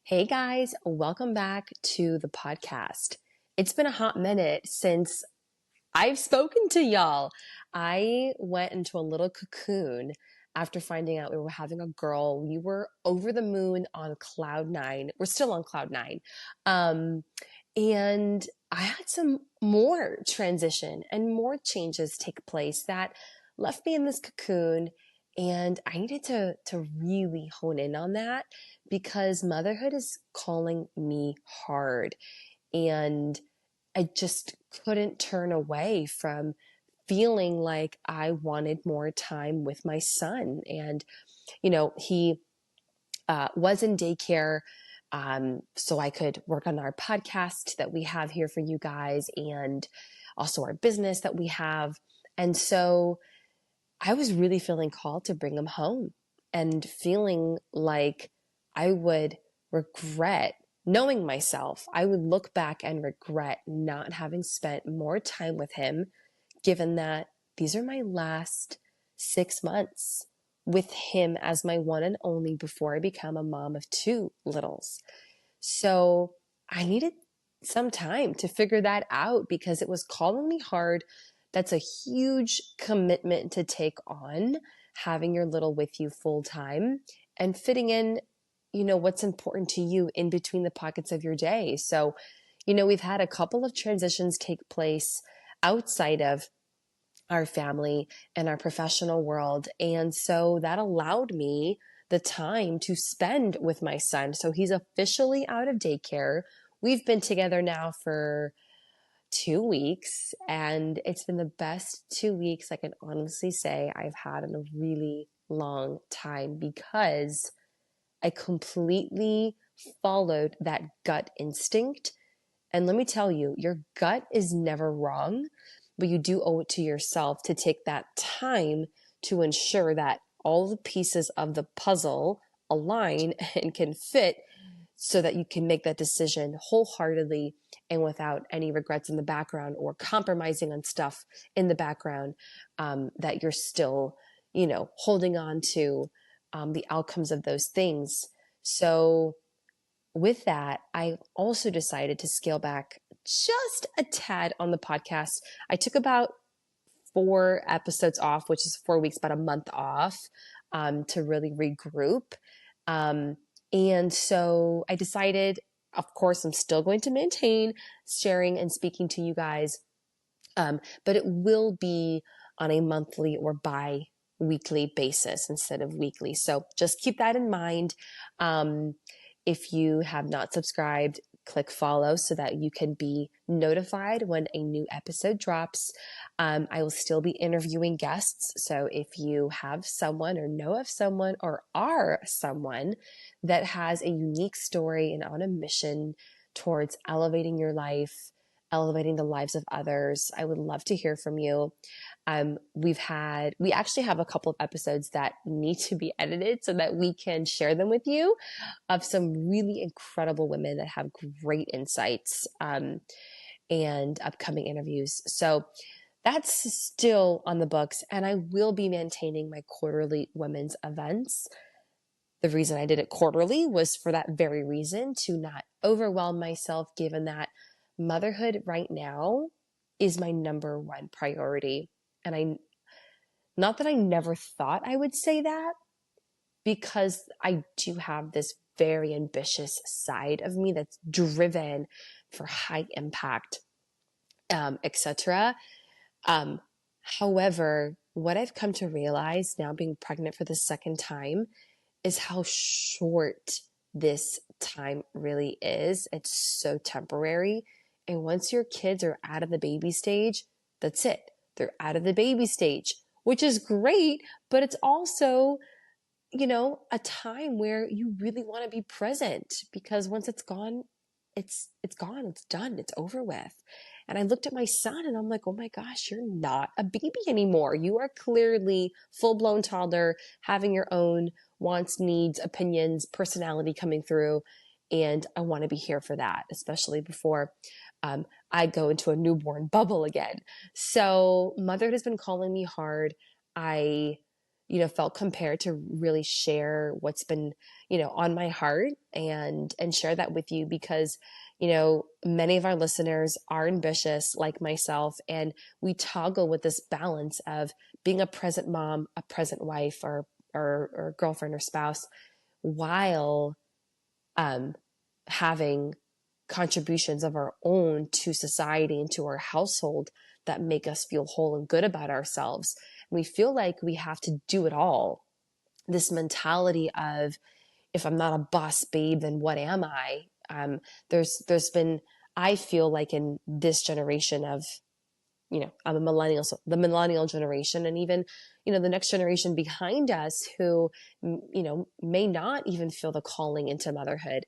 Hey guys, welcome back to the podcast. It's been a hot minute since I've spoken to y'all. I went into a little cocoon after finding out we were having a girl. We were over the moon on cloud nine. We're still on cloud nine. Um, and I had some more transition and more changes take place that left me in this cocoon. And I needed to really hone in on that because motherhood is calling me hard. And I just couldn't turn away from feeling like I wanted more time with my son. And, he was in daycare. So I could work on our podcast that we have here for you guys and also our business that we have. And so I was really feeling called to bring him home and feeling like I would regret knowing myself. I would look back and regret not having spent more time with him, given that these are my last 6 months with him as my one and only before I become a mom of two littles. So I needed some time to figure that out because it was calling me hard. That's a huge commitment to take on, having your little with you full time and fitting in, what's important to you in between the pockets of your day. So, we've had a couple of transitions take place outside of our family and our professional world. And so that allowed me the time to spend with my son. So he's officially out of daycare. We've been together now for 2 weeks, and it's been the best 2 weeks I can honestly say I've had in a really long time because I completely followed that gut instinct. And let me tell you, your gut is never wrong, but you do owe it to yourself to take that time to ensure that all the pieces of the puzzle align and can fit so that you can make that decision wholeheartedly and without any regrets in the background or compromising on stuff in the background that you're still, holding on to the outcomes of those things. So with that, I also decided to scale back just a tad on the podcast. I took about 4 episodes off, which is 4 weeks, about a month off, to really regroup. And so I decided, of course, I'm still going to maintain sharing and speaking to you guys, but it will be on a monthly or bi-weekly basis instead of weekly. So just keep that in mind. If you have not subscribed, click follow so that you can be notified when a new episode drops. I will still be interviewing guests. So if you have someone or know of someone or are someone that has a unique story and on a mission towards elevating your life, elevating the lives of others, I would love to hear from you. We actually have a couple of episodes that need to be edited so that we can share them with you of some really incredible women that have great insights, and upcoming interviews. So that's still on the books, and I will be maintaining my quarterly women's events. The reason I did it quarterly was for that very reason, to not overwhelm myself, given that motherhood right now is my number one priority. And not that I never thought I would say that, because I do have this very ambitious side of me that's driven for high impact, etc. However, what I've come to realize now, being pregnant for the second time, is how short this time really is. It's so temporary. And once your kids are out of the baby stage, that's it. They're out of the baby stage, which is great, but it's also, a time where you really want to be present, because once it's gone, it's gone, it's done, it's over with. And I looked at my son and I'm like, oh my gosh, you're not a baby anymore. You are clearly full-blown toddler, having your own wants, needs, opinions, personality coming through. And I want to be here for that, especially before I go into a newborn bubble again. So motherhood has been calling me hard. I felt compelled to really share what's been, on my heart, and share that with you because, many of our listeners are ambitious like myself, and we toggle with this balance of being a present mom, a present wife, or girlfriend or spouse, while um, having contributions of our own to society and to our household that make us feel whole and good about ourselves. And we feel like we have to do it all. This mentality of, if I'm not a boss babe, then what am I? There's been, I feel like in this generation of, I'm a millennial, so the millennial generation, and even, the next generation behind us who, may not even feel the calling into motherhood.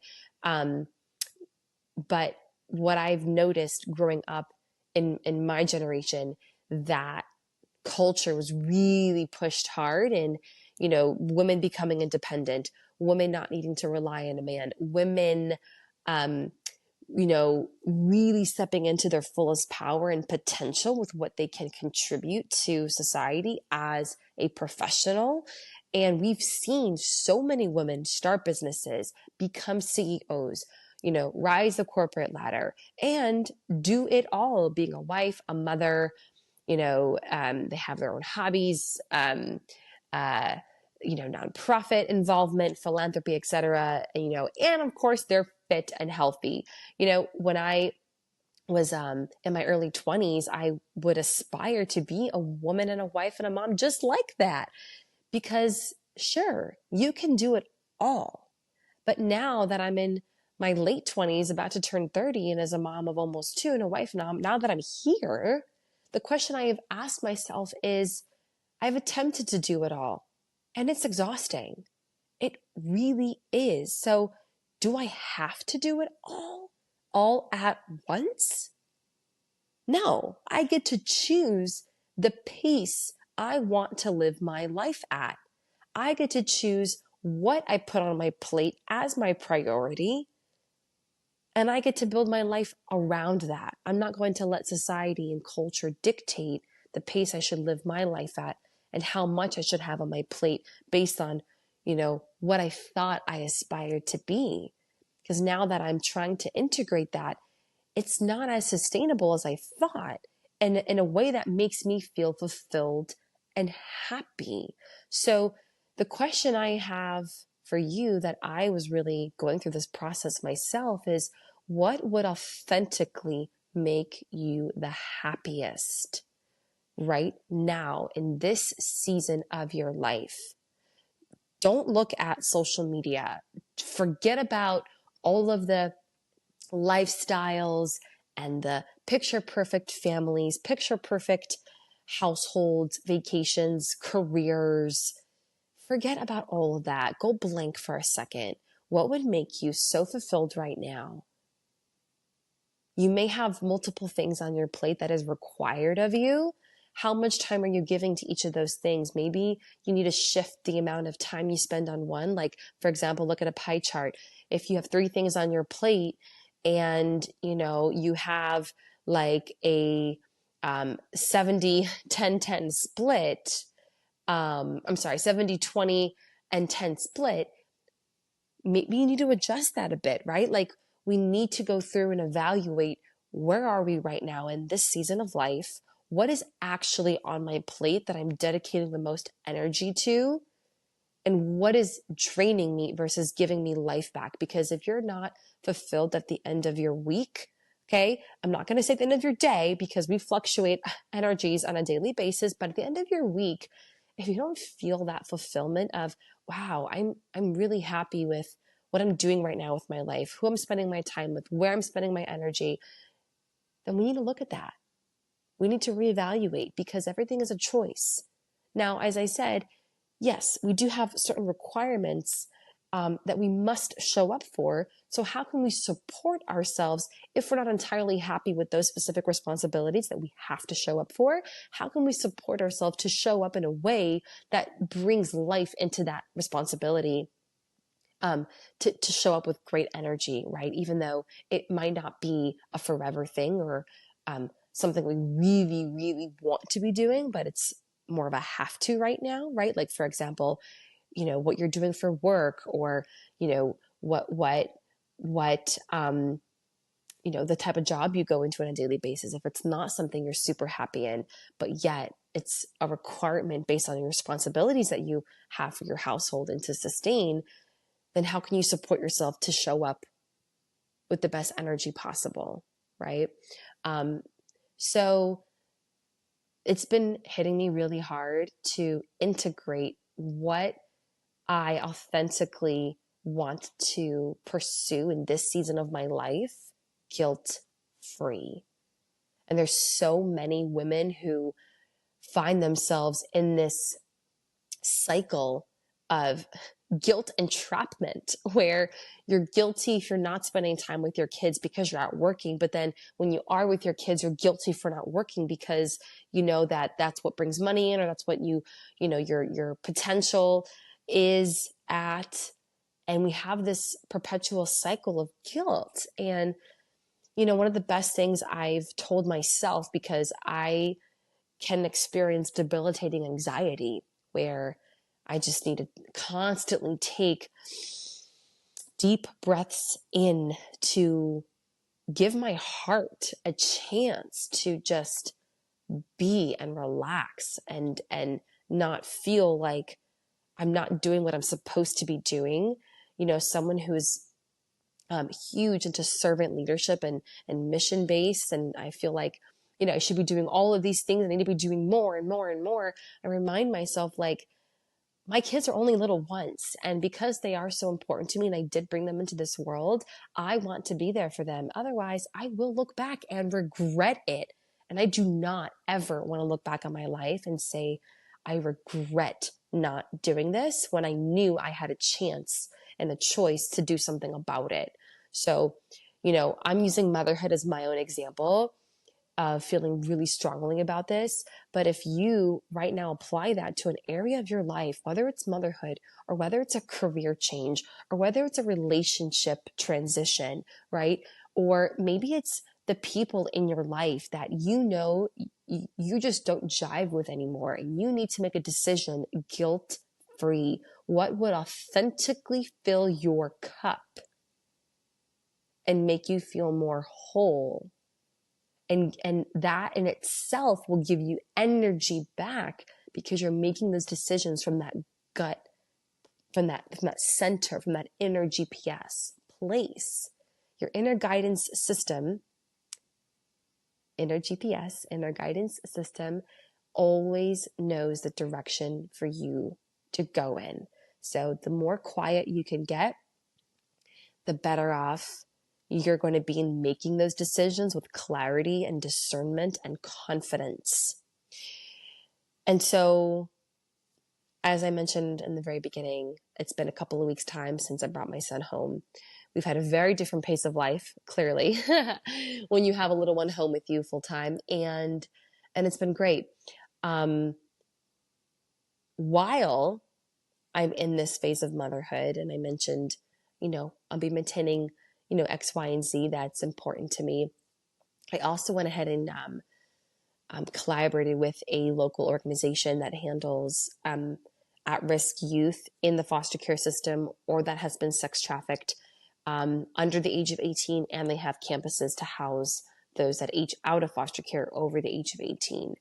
But what I've noticed growing up in my generation, that culture was really pushed hard, and, women becoming independent, women not needing to rely on a man, women, um, really stepping into their fullest power and potential with what they can contribute to society as a professional. And we've seen so many women start businesses, become CEOs, rise the corporate ladder, and do it all, being a wife, a mother. They have their own hobbies, uh, nonprofit involvement, philanthropy, etc. And of course they're fit and healthy. When I was in my early 20s, I would aspire to be a woman and a wife and a mom just like that, because sure, you can do it all. But now that I'm in my late 20s, about to turn 30, and as a mom of almost two and a wife now that I'm here, the question I have asked myself is, I've attempted to do it all, and it's exhausting. It really is. So do I have to do it all at once? No, I get to choose the pace I want to live my life at. I get to choose what I put on my plate as my priority, and I get to build my life around that. I'm not going to let society and culture dictate the pace I should live my life at and how much I should have on my plate based on, what I thought I aspired to be. Because now that I'm trying to integrate that, it's not as sustainable as I thought, and in a way that makes me feel fulfilled and happy. So the question I have for you, that I was really going through this process myself, is what would authentically make you the happiest right now in this season of your life? Don't look at social media. Forget about all of the lifestyles and the picture perfect families, picture perfect households, vacations, careers. Forget about all of that. Go blank for a second. What would make you so fulfilled right now? You may have multiple things on your plate that is required of you. How much time are you giving to each of those things? Maybe you need to shift the amount of time you spend on one. Like, for example, look at a pie chart. If you have three things on your plate, and you have like a 70 10 10 split, I'm sorry, 70 20 and 10 split, maybe you need to adjust that a bit, right? Like, we need to go through and evaluate, where are we right now in this season of life? What is actually on my plate that I'm dedicating the most energy to? And what is draining me versus giving me life back? Because if you're not fulfilled at the end of your week, okay, I'm not going to say at the end of your day, because we fluctuate energies on a daily basis, but at the end of your week, if you don't feel that fulfillment of, wow, I'm really happy with what I'm doing right now with my life, who I'm spending my time with, where I'm spending my energy, then we need to look at that. We need to reevaluate, because everything is a choice. Now, as I said, yes, we do have certain requirements that we must show up for. So how can we support ourselves if we're not entirely happy with those specific responsibilities that we have to show up for? How can we support ourselves to show up in a way that brings life into that responsibility? To show up with great energy, right? Even though it might not be a forever thing, or something we really, really want to be doing, but it's more of a have to right now, right? Like, for example, what you're doing for work, or, what the type of job you go into on a daily basis. If it's not something you're super happy in, but yet it's a requirement based on your responsibilities that you have for your household and to sustain, then how can you support yourself to show up with the best energy possible, right? So it's been hitting me really hard to integrate what I authentically want to pursue in this season of my life, guilt free. And there's so many women who find themselves in this cycle of guilt entrapment, where you're guilty if you're not spending time with your kids because you're out working. But then when you are with your kids, you're guilty for not working because you know that that's what brings money in, or that's what your potential is at. And we have this perpetual cycle of guilt. And, one of the best things I've told myself, because I can experience debilitating anxiety where I just need to constantly take deep breaths in to give my heart a chance to just be and relax and not feel like I'm not doing what I'm supposed to be doing. Someone who's huge into servant leadership and mission based, and I feel like I should be doing all of these things, and I need to be doing more and more and more. I remind myself, like, my kids are only little once, and because they are so important to me and I did bring them into this world, I want to be there for them. Otherwise, I will look back and regret it. And I do not ever want to look back on my life and say, I regret not doing this, when I knew I had a chance and a choice to do something about it. So, I'm using motherhood as my own example of feeling really strongly about this. But if you right now apply that to an area of your life, whether it's motherhood, or whether it's a career change, or whether it's a relationship transition, right? Or maybe it's the people in your life that you just don't jive with anymore, and you need to make a decision guilt free. What would authentically fill your cup and make you feel more whole? And that in itself will give you energy back, because you're making those decisions from that gut, from that center, from that inner GPS place. Your inner guidance system, inner GPS, inner guidance system, always knows the direction for you to go in. So the more quiet you can get, the better off you're going to be in making those decisions with clarity and discernment and confidence. And so, as I mentioned in the very beginning, it's been a couple of weeks' time since I brought my son home. We've had a very different pace of life, clearly, when you have a little one home with you full time, and it's been great. While I'm in this phase of motherhood, and I mentioned, I'll be maintaining, X, Y, and Z that's important to me. I also went ahead and collaborated with a local organization that handles at-risk youth in the foster care system, or that has been sex trafficked under the age of 18, and they have campuses to house those that age out of foster care over the age of 18.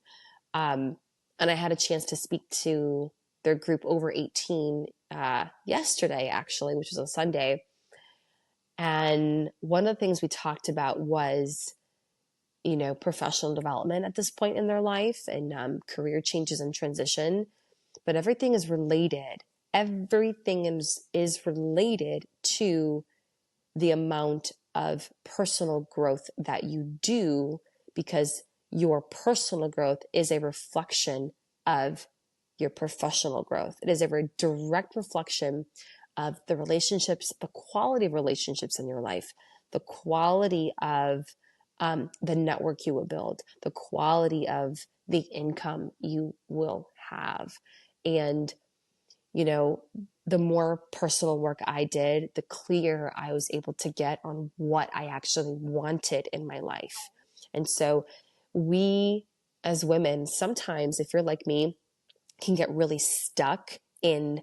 And I had a chance to speak to their group over 18 yesterday, actually, which was on Sunday. And one of the things we talked about was, professional development at this point in their life, and career changes and transition. But everything is related. Everything is related to the amount of personal growth that you do, because your personal growth is a reflection of your professional growth. It is a direct reflection of the relationships, the quality of relationships in your life, the quality of the network you will build, the quality of the income you will have. And, the more personal work I did, the clearer I was able to get on what I actually wanted in my life. And so we, as women, sometimes, if you're like me, can get really stuck in,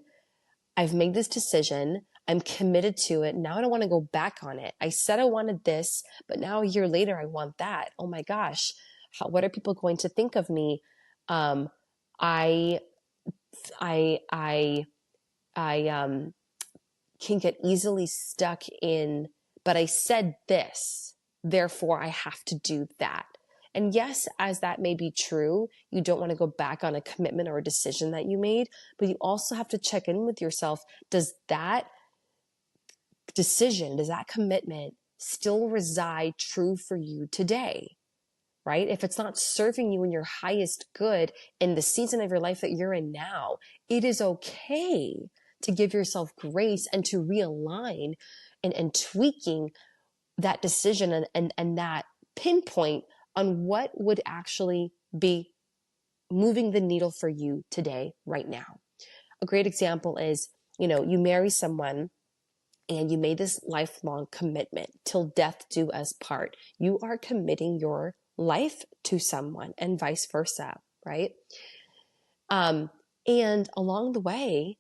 I've made this decision, I'm committed to it. Now I don't want to go back on it. I said I wanted this, but now a year later I want that. Oh my gosh, what are people going to think of me? Um, I, I, I, I can get easily stuck in, but I said this, therefore I have to do that. And yes, as that may be true, you don't want to go back on a commitment or a decision that you made, but you also have to check in with yourself. Does that decision, does that commitment still reside true for you today? Right? If it's not serving you in your highest good in the season of your life that you're in now, it is okay to give yourself grace and to realign and tweaking that decision and that pinpoint on what would actually be moving the needle for you today, right now. A great example is, you marry someone and you made this lifelong commitment till death do us part. You are committing your life to someone and vice versa, right? And along the way,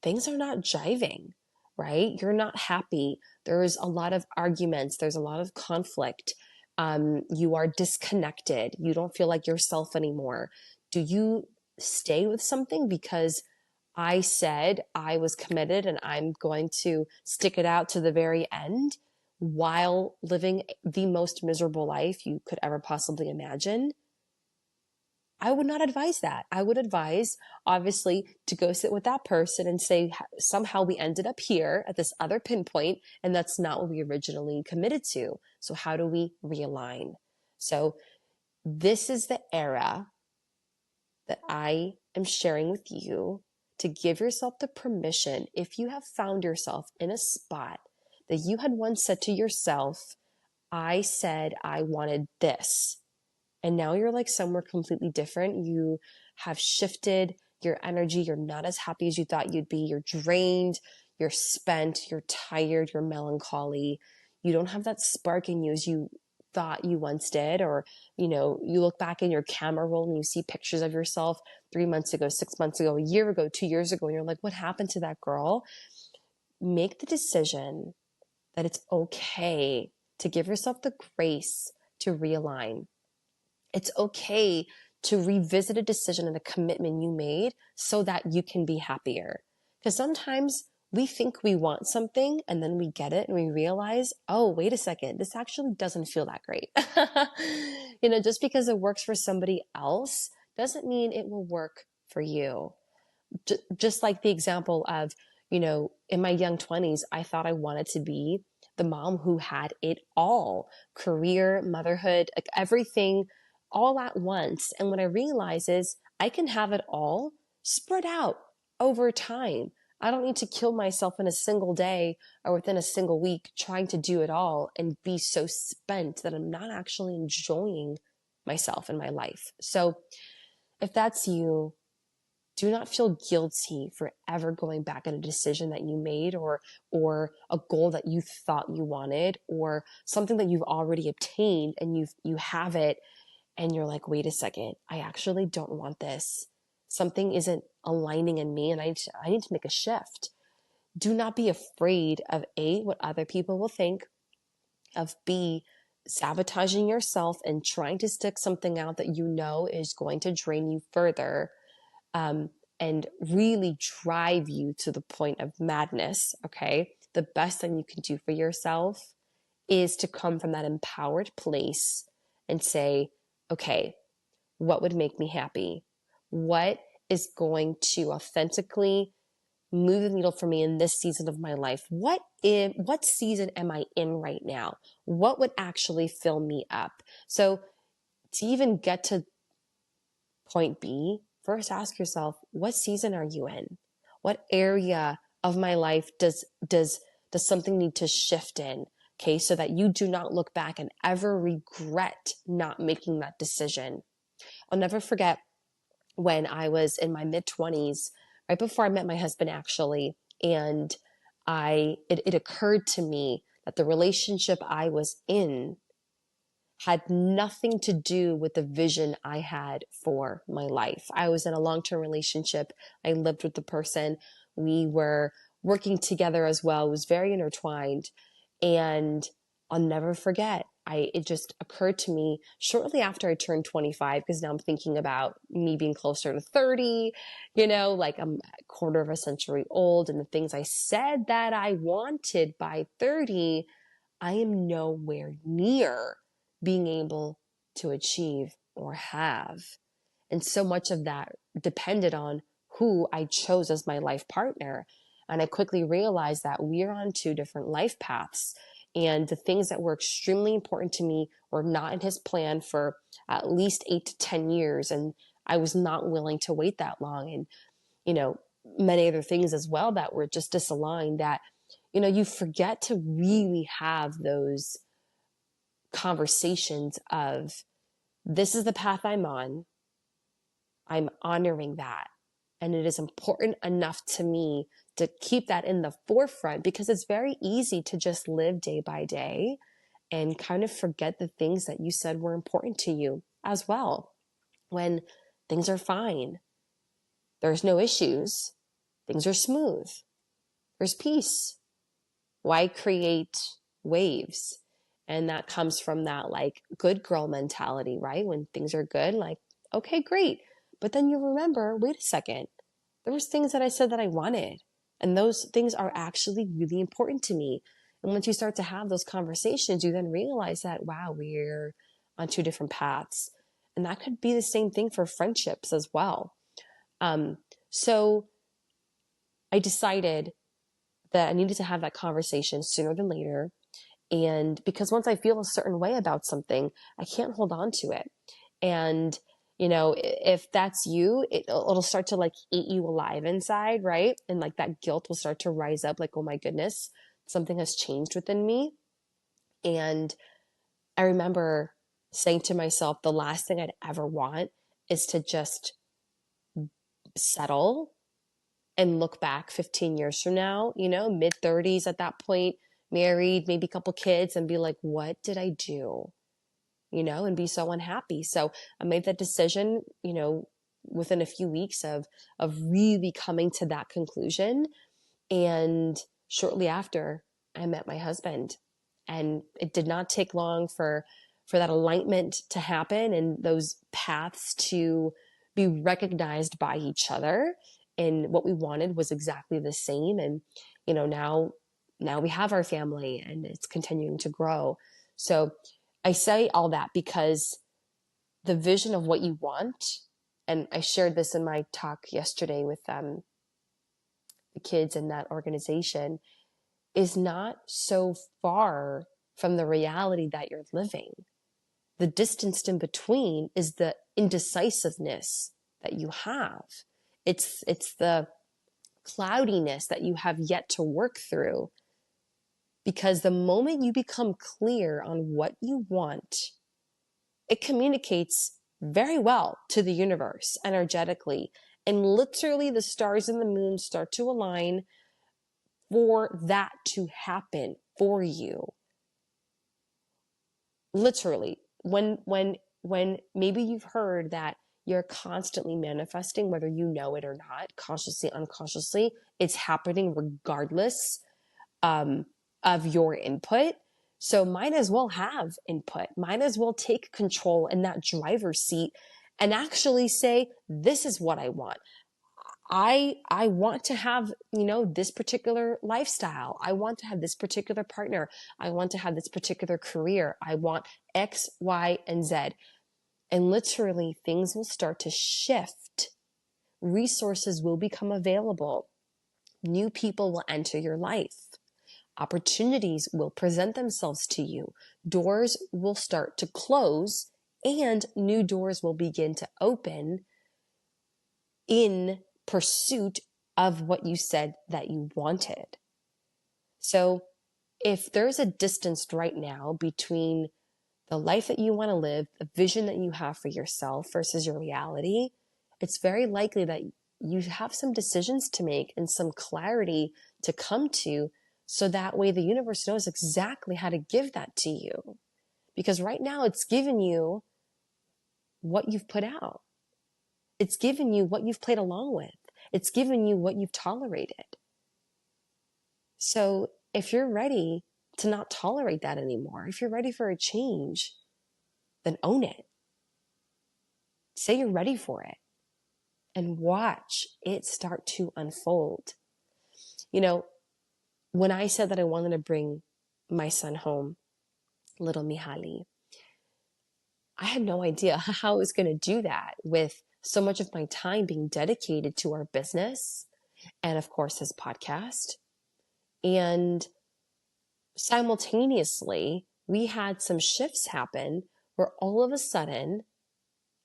things are not jiving, right? You're not happy. There's a lot of arguments. There's a lot of conflict. You are disconnected. You don't feel like yourself anymore. Do you stay with something because I said I was committed and I'm going to stick it out to the very end while living the most miserable life you could ever possibly imagine? I would not advise that. I would advise, obviously, to go sit with that person and say, somehow we ended up here at this other pinpoint, and that's not what we originally committed to. So how do we realign? So this is the era that I am sharing with you to give yourself the permission, if you have found yourself in a spot that you had once said to yourself, I said I wanted this, and now you're like somewhere completely different. You have shifted your energy. You're not as happy as you thought you'd be. You're drained. You're spent. You're tired. You're melancholy. You don't have that spark in you as you thought you once did. Or, you look back in your camera roll and you see pictures of yourself 3 months ago, 6 months ago, a year ago, 2 years ago. And you're like, what happened to that girl? Make the decision that it's okay to give yourself the grace to realign. It's okay to revisit a decision and a commitment you made so that you can be happier. Because sometimes we think we want something and then we get it and we realize, oh, wait a second, this actually doesn't feel that great. Just because it works for somebody else doesn't mean it will work for you. Just like the example of, in my young 20s, I thought I wanted to be the mom who had it all: career, motherhood, like everything all at once. And what I realize is I can have it all spread out over time. I don't need to kill myself in a single day or within a single week trying to do it all and be so spent that I'm not actually enjoying myself and my life. So if that's you, do not feel guilty for ever going back on a decision that you made, or a goal that you thought you wanted, or something that you've already obtained and you have it and you're like, wait a second, I actually don't want this. Something isn't aligning in me and I need to make a shift. Do not be afraid of A, what other people will think, of B, sabotaging yourself and trying to stick something out that you know is going to drain you further, and really drive you to the point of madness, okay? The best thing you can do for yourself is to come from that empowered place and say, okay, what would make me happy? What is going to authentically move the needle for me in this season of my life? What season am I in right now? What would actually fill me up? So to even get to point B, first ask yourself, what season are you in? What area of my life does something need to shift in? Okay, so that you do not look back and ever regret not making that decision. I'll never forget when I was in my mid-20s, right before I met my husband actually, and it occurred to me that the relationship I was in had nothing to do with the vision I had for my life. I was in a long-term relationship. I lived with the person. We were working together as well. It was very intertwined. And I'll never forget. It just occurred to me shortly after I turned 25, because now I'm thinking about me being closer to 30, like I'm a quarter of a century old, and the things I said that I wanted by 30, I am nowhere near being able to achieve or have. And so much of that depended on who I chose as my life partner. And I quickly realized that we're on two different life paths. And the things that were extremely important to me were not in his plan for at least 8 to 10 years. And I was not willing to wait that long. And, many other things as well that were just disaligned, that, you forget to really have those conversations of, this is the path I'm on. I'm honoring that. And it is important enough to me to keep that in the forefront, because it's very easy to just live day by day and kind of forget the things that you said were important to you as well. When things are fine, there's no issues, things are smooth, there's peace. Why create waves? And that comes from that like good girl mentality, right? When things are good, like, okay, great. But then you remember, wait a second, there was things that I said that I wanted. And those things are actually really important to me. And once you start to have those conversations, you then realize that, wow, we're on two different paths. And that could be the same thing for friendships as well. So I decided that I needed to have that conversation sooner than later. And because once I feel a certain way about something, I can't hold on to it. And, if that's you, it'll start to like eat you alive inside, right? And like that guilt will start to rise up, like, oh my goodness, something has changed within me. And I remember saying to myself, the last thing I'd ever want is to just settle and look back 15 years from now, mid 30s at that point, married, maybe a couple kids, and be like, what did I do? And be so unhappy. So I made that decision, within a few weeks of really coming to that conclusion. And shortly after, I met my husband. And it did not take long for that alignment to happen and those paths to be recognized by each other. And what we wanted was exactly the same. And, now we have our family and it's continuing to grow. So I say all that because the vision of what you want, and I shared this in my talk yesterday with the kids in that organization, is not so far from the reality that you're living. The distance in between is the indecisiveness that you have. It's the cloudiness that you have yet to work through. Because the moment you become clear on what you want, it communicates very well to the universe energetically. And literally the stars and the moon start to align for that to happen for you. Literally, when maybe you've heard that you're constantly manifesting, whether you know it or not, consciously, unconsciously, it's happening regardless of your input. So might as well have input, might as well take control in that driver's seat and actually say, this is what I want. I want to have, this particular lifestyle. I want to have this particular partner. I want to have this particular career. I want X, Y, and Z. And literally things will start to shift. Resources will become available. New people will enter your life. Opportunities will present themselves to you. Doors will start to close and new doors will begin to open in pursuit of what you said that you wanted. So if there's a distance right now between the life that you want to live, the vision that you have for yourself versus your reality, it's very likely that you have some decisions to make and some clarity to come to, so that way the universe knows exactly how to give that to you. because right now it's given you what you've put out. It's given you what you've played along with. It's given you what you've tolerated. So if you're ready to not tolerate that anymore, if you're ready for a change, then own it. Say you're ready for it and watch it start to unfold. You know, when I said that I wanted to bring my son home, little Mihaly, I had no idea how I was going to do that with so much of my time being dedicated to our business and, of course, his podcast. And simultaneously, we had some shifts happen where all of a sudden,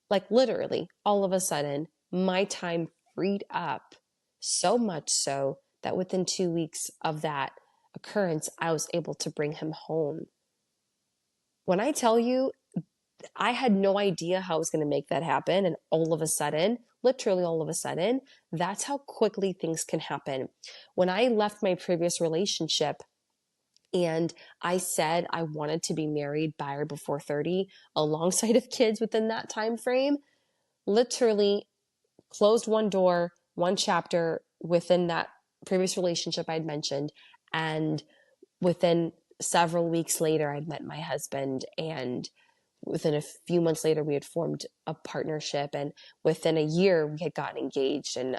like literally all of a sudden, my time freed up so much so that within 2 weeks of that occurrence, I was able to bring him home. When I tell you, I had no idea how I was going to make that happen. And all of a sudden, literally all of a sudden, that's how quickly things can happen. When I left my previous relationship and I said I wanted to be married by or before 30, alongside of kids within that time frame, literally closed one door, one chapter within that previous relationship I'd mentioned. And within several weeks later, I'd met my husband, and within a few months later, we had formed a partnership, and within a year, we had gotten engaged, and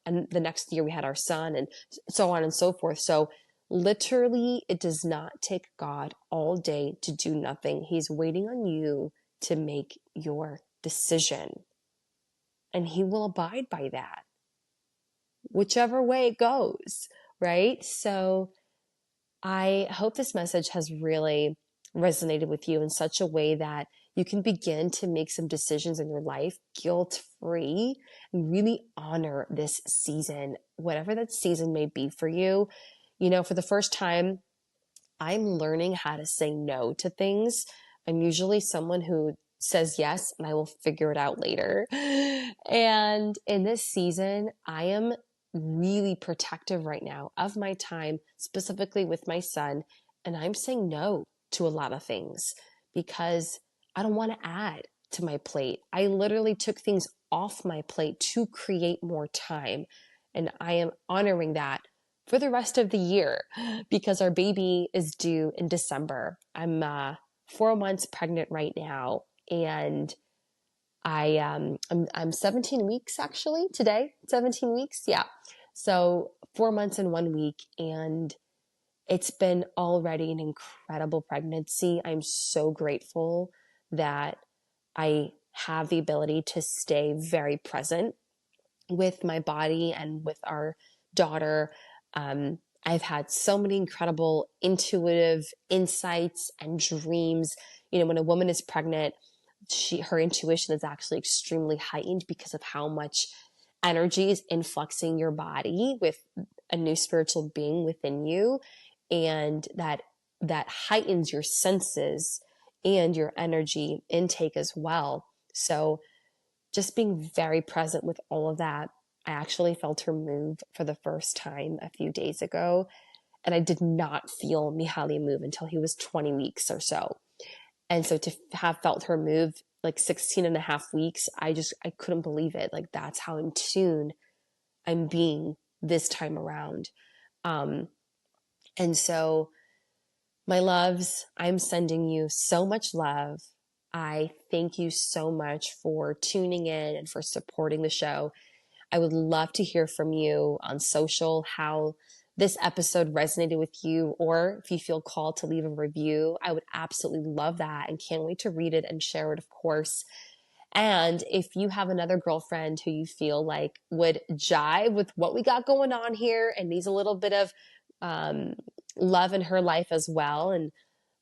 and the next year we had our son, and so on and so forth. So literally, it does not take God all day to do nothing. He's waiting on you to make your decision, and He will abide by that, whichever way it goes, right? So I hope this message has really resonated with you in such a way that you can begin to make some decisions in your life guilt-free and really honor this season, whatever that season may be for you. You know, for the first time, I'm learning how to say no to things. I'm usually someone who says yes and I will figure it out later. And in this season, I am really protective right now of my time, specifically with my son. And I'm saying no to a lot of things because I don't want to add to my plate. I literally took things off my plate to create more time. And I am honoring that for the rest of the year because our baby is due in December. I'm 4 months pregnant right now, and I'm 17 weeks actually today. 17 weeks, yeah. So 4 months and 1 week, and it's been already an incredible pregnancy. I'm so grateful that I have the ability to stay very present with my body and with our daughter. I've had so many incredible intuitive insights and dreams. You know, when a woman is pregnant, her intuition is actually extremely heightened because of how much energy is influxing your body with a new spiritual being within you, and that heightens your senses and your energy intake as well. So just being very present with all of that. I actually felt her move for the first time a few days ago, and I did not feel Mihaly move until he was 20 weeks or so. And so to have felt her move like 16 and a half weeks, I couldn't believe it. Like, that's how in tune I'm being this time around. And so my loves, I'm sending you so much love. I thank you so much for tuning in and for supporting the show. I would love to hear from you on social, how this episode resonated with you, or if you feel called to leave a review. I would absolutely love that and can't wait to read it and share it, of course. And if you have another girlfriend who you feel like would jive with what we got going on here and needs a little bit of love in her life as well, and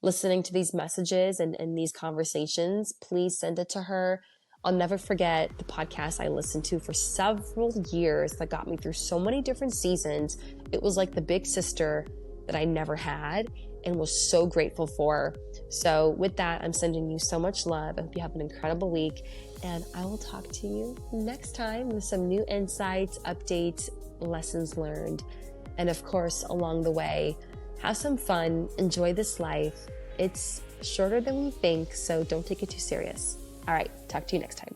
listening to these messages and these conversations, please send it to her. I'll never forget the podcast I listened to for several years that got me through so many different seasons. It was like the big sister that I never had and was so grateful for. So with that, I'm sending you so much love. I hope you have an incredible week, and I will talk to you next time with some new insights, updates, lessons learned. And of course, along the way, have some fun, enjoy this life. It's shorter than we think, so don't take it too serious. All right, talk to you next time.